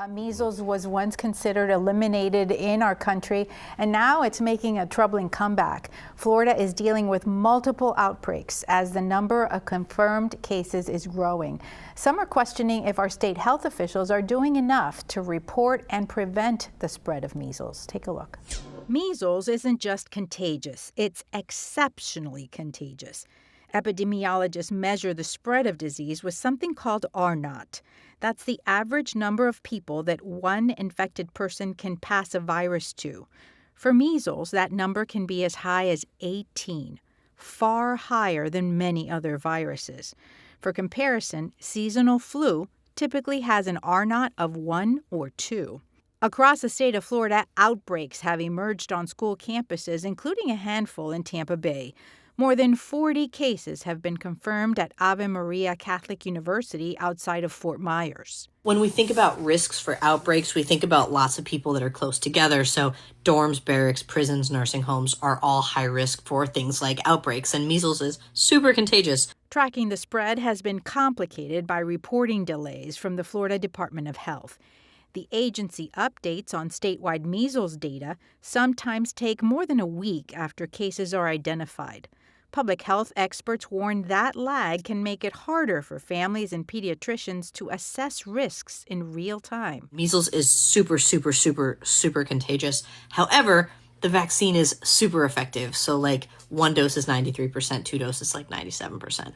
Measles was once considered eliminated in our country, and now it's making a troubling comeback. Florida is dealing with multiple outbreaks as the number of confirmed cases is growing. Some are questioning if our state health officials are doing enough to report and prevent the spread of measles. Take a look. Measles isn't just contagious, it's exceptionally contagious. Epidemiologists measure the spread of disease with something called R0. That's the average number of people that one infected person can pass a virus to. For measles, that number can be as high as 18, far higher than many other viruses. For comparison, seasonal flu typically has an R0 of 1 or 2. Across the state of Florida, outbreaks have emerged on school campuses, including a handful in Tampa Bay. More than 40 cases have been confirmed at Ave Maria Catholic University outside of Fort Myers. When we think about risks for outbreaks, we think about lots of people that are close together. So dorms, barracks, prisons, nursing homes are all high risk for things like outbreaks, and measles is super contagious. Tracking the spread has been complicated by reporting delays from the Florida Department of Health. The agency updates on statewide measles data sometimes take more than a week after cases are identified. Public health experts warn that lag can make it harder for families and pediatricians to assess risks in real time. Measles is super contagious. However, the vaccine is super effective. So like 1 dose is 93%, 2 doses like 97%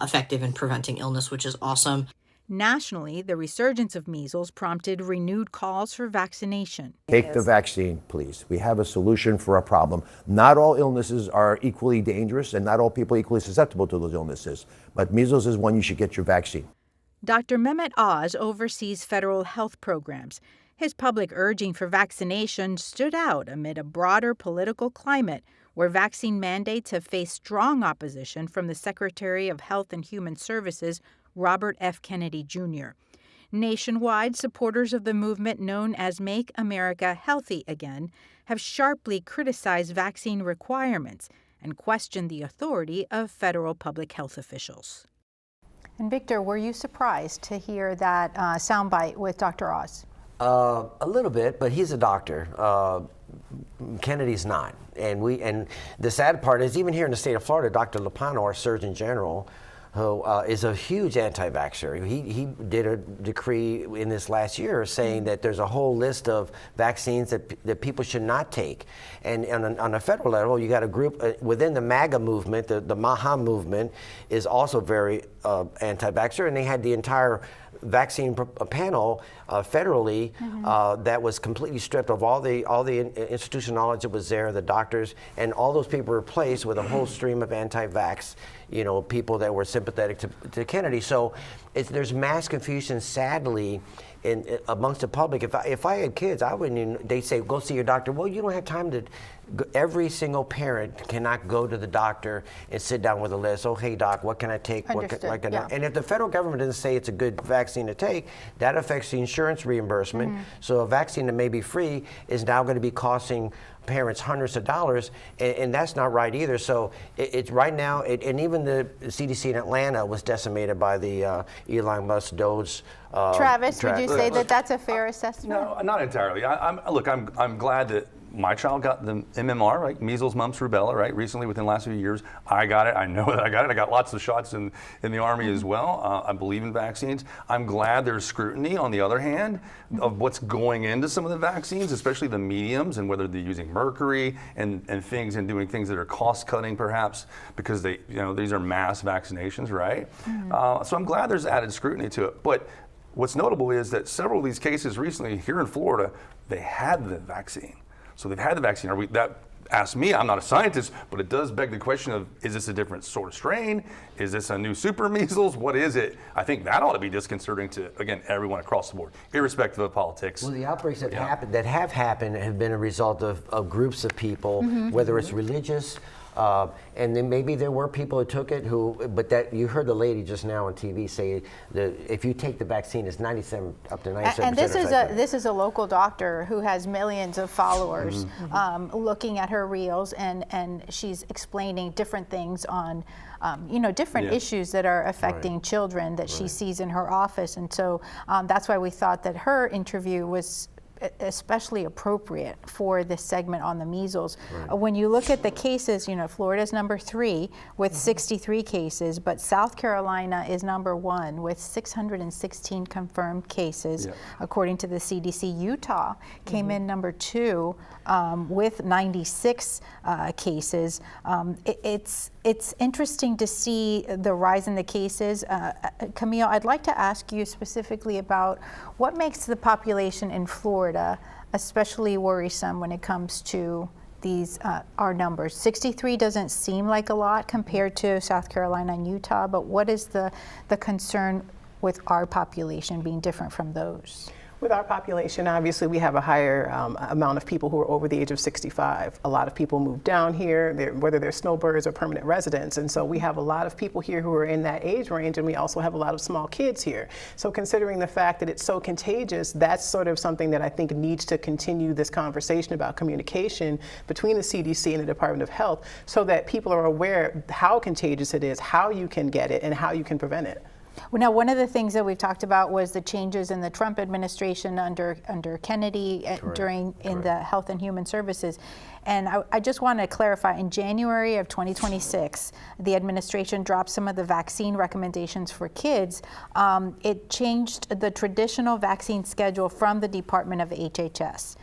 effective in preventing illness, which is awesome. Nationally, the resurgence of measles prompted renewed calls for vaccination. Take the vaccine, please. We have a solution for a problem. Not all illnesses are equally dangerous, and not all people are equally susceptible to those illnesses. But measles is one you should get your vaccine. Dr. Mehmet Oz oversees federal health programs. His public urging for vaccination stood out amid a broader political climate where vaccine mandates have faced strong opposition from the Secretary of Health and Human Services, Robert F. Kennedy, Jr. Nationwide, supporters of the movement known as Make America Healthy Again have sharply criticized vaccine requirements and questioned the authority of federal public health officials. And Victor, were you surprised to hear that soundbite with Dr. Oz? A little bit, but he's a doctor. Kennedy's not. And the sad part is, even here in the state of Florida, Dr. Lopano, our Surgeon General, who is a huge anti-vaxxer. He did a decree in this last year saying that there's a whole list of vaccines that people should not take. And on a federal level, you got a group within the MAGA movement, the MAHA movement is also very anti-vaxxer, and they had the entire vaccine panel federally that was completely stripped of all the institutional knowledge that was there, the doctors, and all those people were replaced with a whole stream of anti-vax, people that were sympathetic to Kennedy. So there's mass confusion, sadly, amongst the public. If I had kids, I wouldn't even, they say, go see your doctor. Well, you don't have time to. Every single parent cannot go to the doctor and sit down with a list. Oh, hey, doc, what can I take? And if the federal government doesn't say it's a good vaccine to take, that affects the insurance reimbursement. So a vaccine that may be free is now going to be costing parents hundreds of dollars, and that's not right either. So it's right now, and even the CDC in Atlanta was decimated by the Elon Musk Doge. Travis, would you say that that's a fair assessment? No, not entirely. I'm glad that my child got the MMR, right? Measles, mumps, rubella, right? Recently, within the last few years, I got it. I know that I got it. I got lots of shots in the Army as well. I believe in vaccines. I'm glad there's scrutiny, on the other hand, of what's going into some of the vaccines, especially the mediums, and whether they're using mercury and things, and doing things that are cost-cutting, perhaps, because they, these are mass vaccinations, right? So I'm glad there's added scrutiny to it. But what's notable is that several of these cases recently here in Florida, they had the vaccine. So they've had the vaccine. That asks me, I'm not a scientist, but it does beg the question of, is this a different sort of strain? Is this a new super measles? What is it? I think that ought to be disconcerting to, again, everyone across the board, irrespective of politics. Well, the outbreaks that have happened have been a result of groups of people, whether it's religious, And then maybe there were people who took it but that you heard the lady just now on TV say that if you take the vaccine, it's 97 up to 97%. And this effective. this is a local doctor who has millions of followers looking at her reels, and she's explaining different things on different issues that are affecting children that she sees in her office. And so that's why we thought that her interview was especially appropriate for this segment on the measles. When you look at the cases, Florida's number 3 with 63 cases, but South Carolina is number 1 with 616 confirmed cases, according to the CDC. Utah came in number 2 with 96 cases. It's interesting to see the rise in the cases. Camille, I'd like to ask you specifically about what makes the population in Florida especially worrisome when it comes to these our numbers. 63 doesn't seem like a lot compared to South Carolina and Utah, but what is the concern with our population being different from those? With our population, obviously, we have a higher amount of people who are over the age of 65. A lot of people move down here, whether they're snowbirds or permanent residents. And so we have a lot of people here who are in that age range, and we also have a lot of small kids here. So considering the fact that it's so contagious, that's sort of something that I think needs to continue this conversation about communication between the CDC and the Department of Health so that people are aware how contagious it is, how you can get it, and how you can prevent it. Well, now, one of the things that we've talked about was the changes in the Trump administration under Kennedy in the Health and Human Services. And I just want to clarify, in January of 2026, the administration dropped some of the vaccine recommendations for kids. It changed the traditional vaccine schedule from the Department of HHS.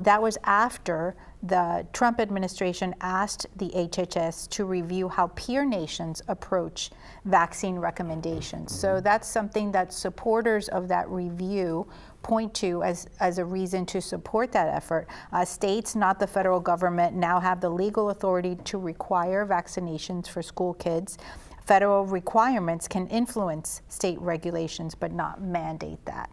That was after the Trump administration asked the HHS to review how peer nations approach vaccine recommendations. So that's something that supporters of that review point to as a reason to support that effort. States, not the federal government, now have the legal authority to require vaccinations for school kids. Federal requirements can influence state regulations, but not mandate that.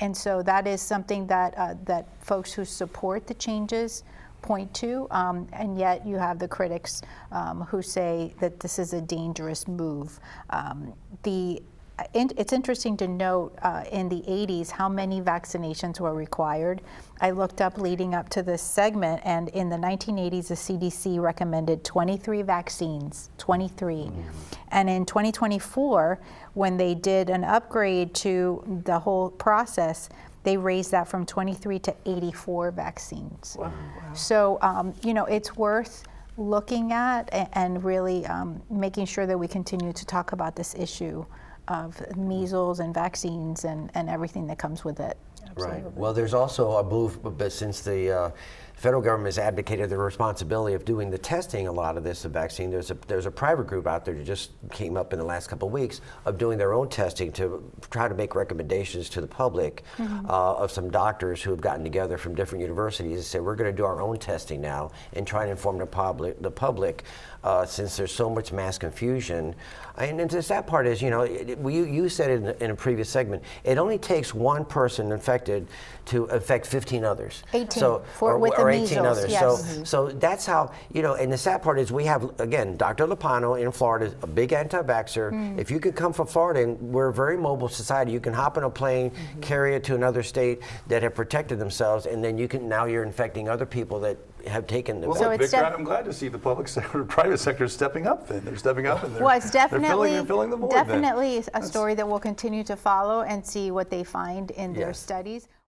And so that is something that folks who support the changes point to, and yet you have the critics who say that this is a dangerous move. It's interesting to note in the 80s how many vaccinations were required. I looked up leading up to this segment, and in the 1980s, the CDC recommended 23 vaccines, 23. And in 2024, when they did an upgrade to the whole process, they raised that from 23 to 84 vaccines. Wow. So, it's worth looking at and really making sure that we continue to talk about this issue of measles and vaccines and everything that comes with it. Right. Well, there's also a move, but since the federal government has advocated the responsibility of doing the testing, a lot of this vaccine, there's a private group out there that just came up in the last couple of weeks of doing their own testing to try to make recommendations to the public of some doctors who have gotten together from different universities and said, we're going to do our own testing now and try to inform the public since there's so much mass confusion. And the sad part is, you said it in a previous segment, it only takes one person infected to affect 15 others. 18 or 18 measles, others. yes. So that's how, and the sad part is we have, again, Dr. Lopano in Florida, a big anti-vaxxer. If you could come from Florida, and we're a very mobile society, you can hop on a plane, carry it to another state that have protected themselves, and then now you're infecting other people that have taken the Well, So look, it's Victor, I'm glad to see the public sector, private sector stepping up. Then they're stepping up, and they're, Well, it's definitely they're filling the void. definitely a story that we'll continue to follow and see what they find in their Yes. studies.